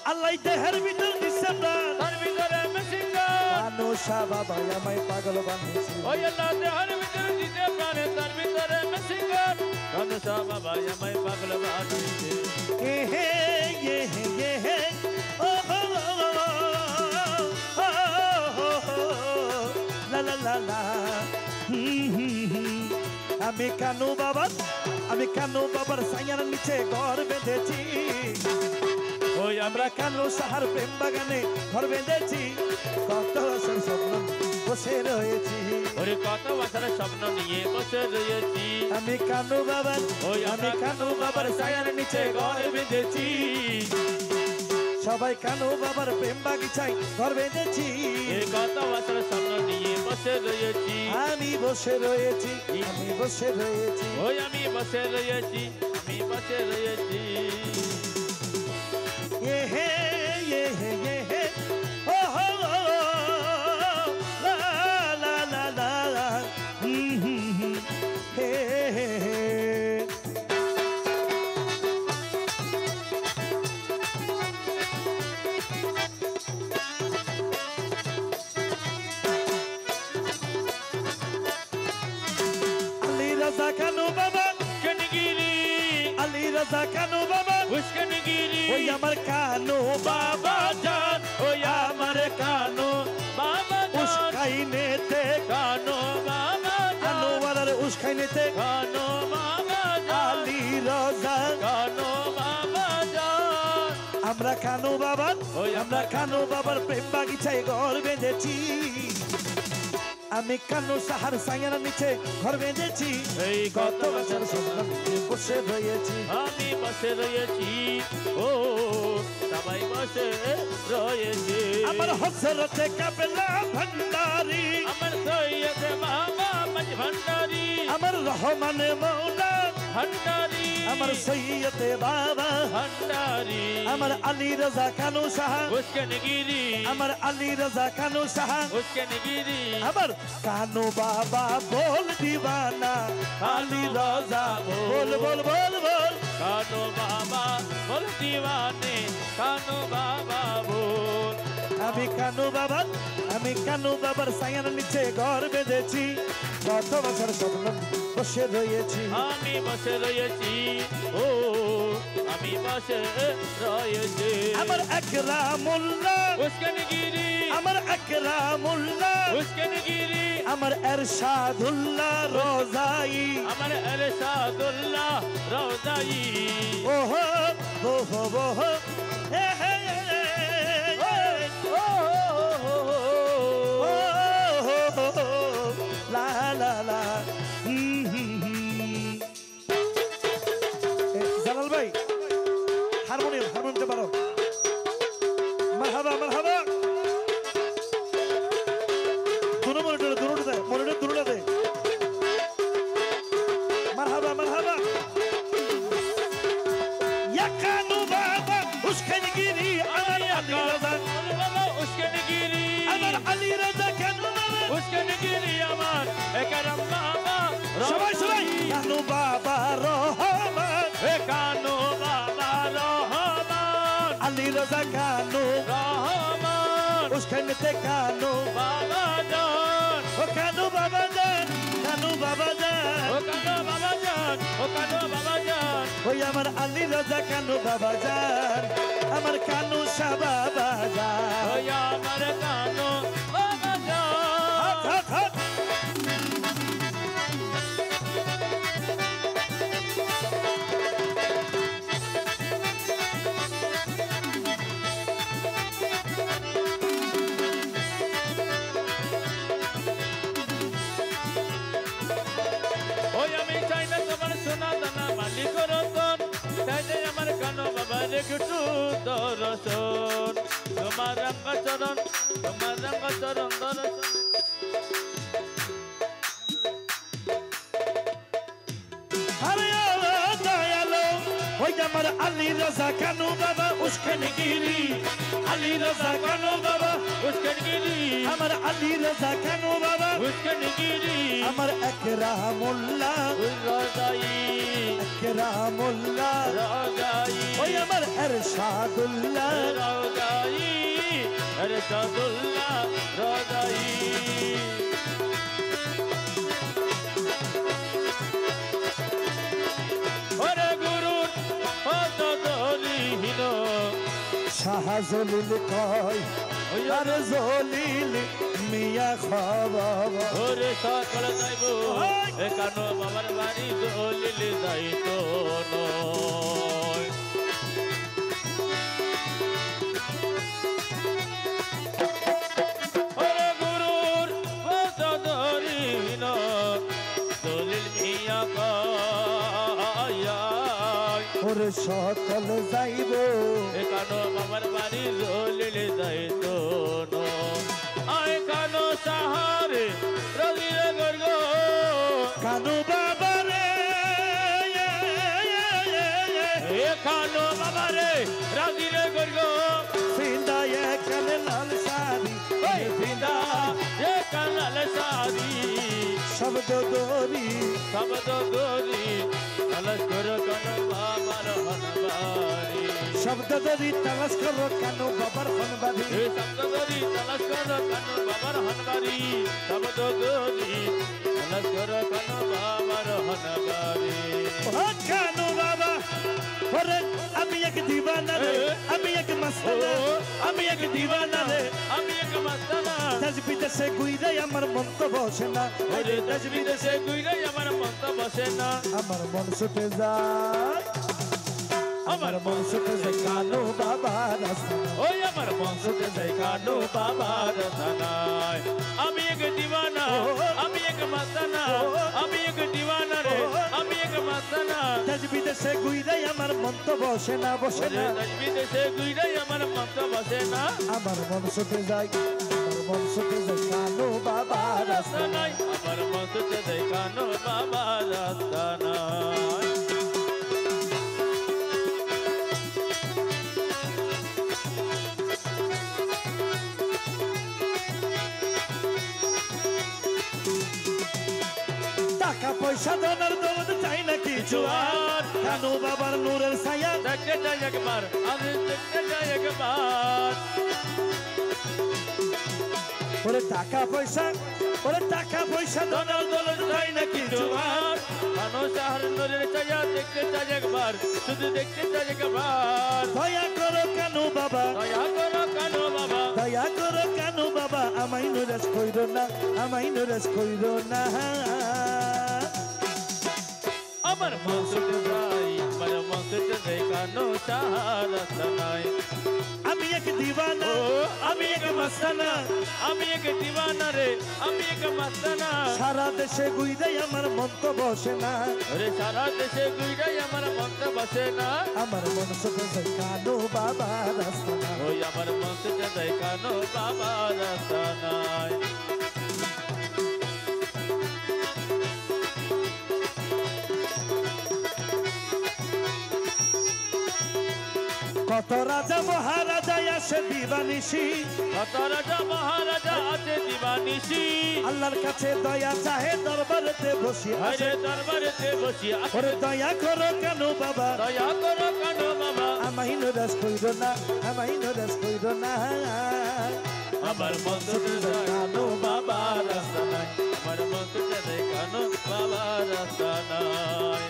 আল্লাহ দেহের ভিতর দিছে প্রাণ তার ভিতরে মেশিন গান কানু শাহ বাবা আমায় পাগল বানিয়েছে ওই আল্লাহ দেহের ভিতরে দিছে প্রাণ তার ভিতরে মেশিন গান কানু শাহ বাবা আমায় পাগল বানিয়েছে হে হে হে ও হো লা লা লা লা আমি কানু বাবার ছায়ার নিচে ঘর বেঁধেছি ওই আমরা কানু শাহর প্রেম বাগানে ঘর বেঁধেছি কত বছর স্বপ্ন বসে রয়েছি ওরে কত বছর স্বপ্ন নিয়ে বসে রয়েছি আমি কানু বাবার ছায়ার নিচে ঘর বেঁধেছি সবাই কানু বাবার প্রেম বাগিচায় ঘর বেঁধেছি কত বছর স্বপ্ন নিয়ে বসে রয়েছি আমি বসে রয়েছি ওই আমি বসে রয়েছি এ হে ও হো লা লা লা লা হে রাজা কানু বাবা কনগিরি আলী রাজা কানু বাবা উস্কনগিরি ওই আমার কানু বাবা জান ওই আমার কানু বাবা জান উস্কাইনেতে কানু বাবা জান আনোয়ারের উস্কাইনেতে কানু বাবা জান আলী রাজা কানু বাবা জান আমরা কানু বাবার প্রেম বাগিচায় ঘর বেঁধেছি আমি কানু শাহর ছায়ার নিচে ঘর বেঁধেছি এই কত বছর স্বপ্ন বসে রয়েছি আমি বসে রয়েছি ও সবাই বসে রয়েছে আমার হযরতে কাবেলা ভান্ডারি আমার সৈয়দ বাবা মজ ভান্ডারি আমার রহমানে মৌলা ভান্ডারি আমার সৈয়দে বাবা ভান্ডারি আমার আলী রাজা কানু শাহ উস্কনগিরি আমার আলী রাজা কানু শাহ উস্কনগিরি আমার কানু বাবা বল দিবানা আলী রাজা বল বল বল বল কানু বাবা বল দিওয়ানে কানু বাবা বল আমি কানু বাবার ছায়ার নিচে ঘর বেঁধেছি কত বছর স্বপ্ন বসে রয়েছি আমি বসে রয়েছি ও আমি বসে রয়েছি আমার আকরামুল্লাহ উস্কনগিরি আমার আকরামুল্লাহ উস্কনগিরি আমার এরশাদুল্লাহ রোজাই আমার এরশাদুল্লাহ রওজাই ওহো ওহো ওহো হে হে লা লা লা জালাল ভাই হারমোনিয়ামটা বাড়ো মারহাবা দুনো মনিটর দে মারহাবা ইয়া কানু বাবা উস্কনগিরি আমার আলী রাজা বাবা উস্কনগিরি আমার আলী রাজা কানু বাবা উস্কনগিরি আমার একরাম বাবা সবাই কানু বাবা রহমান কানু বাবা রহমান আলী রাজা কানু রহমান উস্কনতে কানু বাবা জান ও কানু বাবা জান ও কানু বাবা জান ও কানু বাবা জান ওই আমার আলী রাজা কানু বাবা জান আমার কানু শাহ বাবা জান ওই আমার কানু বাবা জান হাত হাত ওই আমি চাই না তোমার সোনা দানা মালিক রতন তাই যে আমার কানো বাবার একটু দর্শন তোমার রঙ্গ চরণ দর্শন আরে দয়ালো ওই আমার আলী রাজা কানু বাবা উস্কানগিরি আলী রাজা কানু বাবা উস্কানগিরি আমার আলী রাজা কানু বাবা উস্কানগিরি আমার একরামুল্লাহ রাজাই একরামুল্লাহ রাজাই ওই আমার এরশাদুল্লাহ রাজাই এরশাদুল্লাহ রাজাই ওরে গুরুর পদদলিহীন শাহজলিল কয় আর জলিল মিয়া খবর ওরে সকল যাইব একানো বাবার বাড়ি দলিল যাইতো নয় ওরে গুরুর পদদলিহীন দলিল মিয়া কয় ওরে সকল যাইব একানো বাবার বাড়ি দলিল যাইতো নয় আয় কানো সাহারে রবিরে গর্গ কানু বাবা রে এ কানো বাবা রে রাজিরে গর্গ সিন্দা একালে লাল শাড়ি ওই ফিদা এ কানাল সারি শব্দ দরি শব্দ গরি আলাস করো কানো বাবার হনবারি শব্দ দরি তালাশ করো কানু বাবার হনবাড়ি এ শব্দ গরি আলাস করো কানো বাবার হনবারি শব্দ গরি আলাস করো কানো বাবার হনবারি ও কানু বাবা ওরে আমি এক দিওয়ানা রে আমি এক মস্তানা আমি এক দিওয়ানা রে আমি এক মাস্তানা দেশ বিদেশে ঘুরে আমার মন তো বসে না ওরে দেশ বিদেশে ঘুরে আমার মন তো বসে না আমার মন ছুটে যায় আমার মন ছুটে যায় কানু বাবা রাস্তা ওই আমার মন ছুটে যায় কানু বাবার থানায় আমি এক দিওয়ানা আমি এক মাস্তানা আমি এক দিওয়ানা রে আমি এক মাস্তানা দেশ বিদেশে ঘুরে আমার মন তো বসে না বসে ওরে না দেশ বিদেশে ঘুরে আমার মন তো বসে না আমার মন ছুটে যায় আমার মন ছুটে যায় কানু বাবা রাস্তা রাস্তানায় আমার মন ছুটে যায় কানু বাবার রাস্তানায় টাকা পয়সা ধনের দৌড় চাই না কিছু আর কানু বাবার নূরের ছায়া দেখতে যাই একবার আমি দেখতে যাই একবার ওরে টাকা পয়সা ধনের দৌড় চাই না কিছু আর কানো শহর নূরের ছায়া দেখতে চাই একবার শুধু দেখতে চাই একবার দয়া করো কানু বাবা দয়া করো কানো বাবা দয়া করো কানু বাবা আমাই নুরেশ কইরো না আমাই নুরেশ কইরো না আমার মন ছুটে যায় আমার মন ছুটে যায় কানো শহর রাস্তানায় আমি এক দিওয়ানা ও আমি এক মস্তানা আমি এক দিওয়ানা রে আমি এক মাস্তানা সারা দেশে ঘুরে আমার মন তো বসে না ওরে সারা দেশে ঘুরে আমার মন তো বসে না আমার মন ছুটে যায় কানু বাবা রাস্তা না ওই আমার মন ছুটে যায় কানো বাবা রাস্তানায় কত রাজা মহারাজা আসে দিবানিশি কত রাজা মহারাজা আছে দিবানিশি আল্লাহর কাছে দয়া চাহে দরবারেতে বসি হরে দরবারেতে বসি ওরে দয়া করো কানু বাবা দয়া করো কানো বাবা আমাই নুরেশ কইরো না আমাই নুরেশ কইরো না আমার মন ছুটে যায় কানো বাবা রাস্তানায় আমার মন ছুটে যায় কানো বাবা রাস্তানায়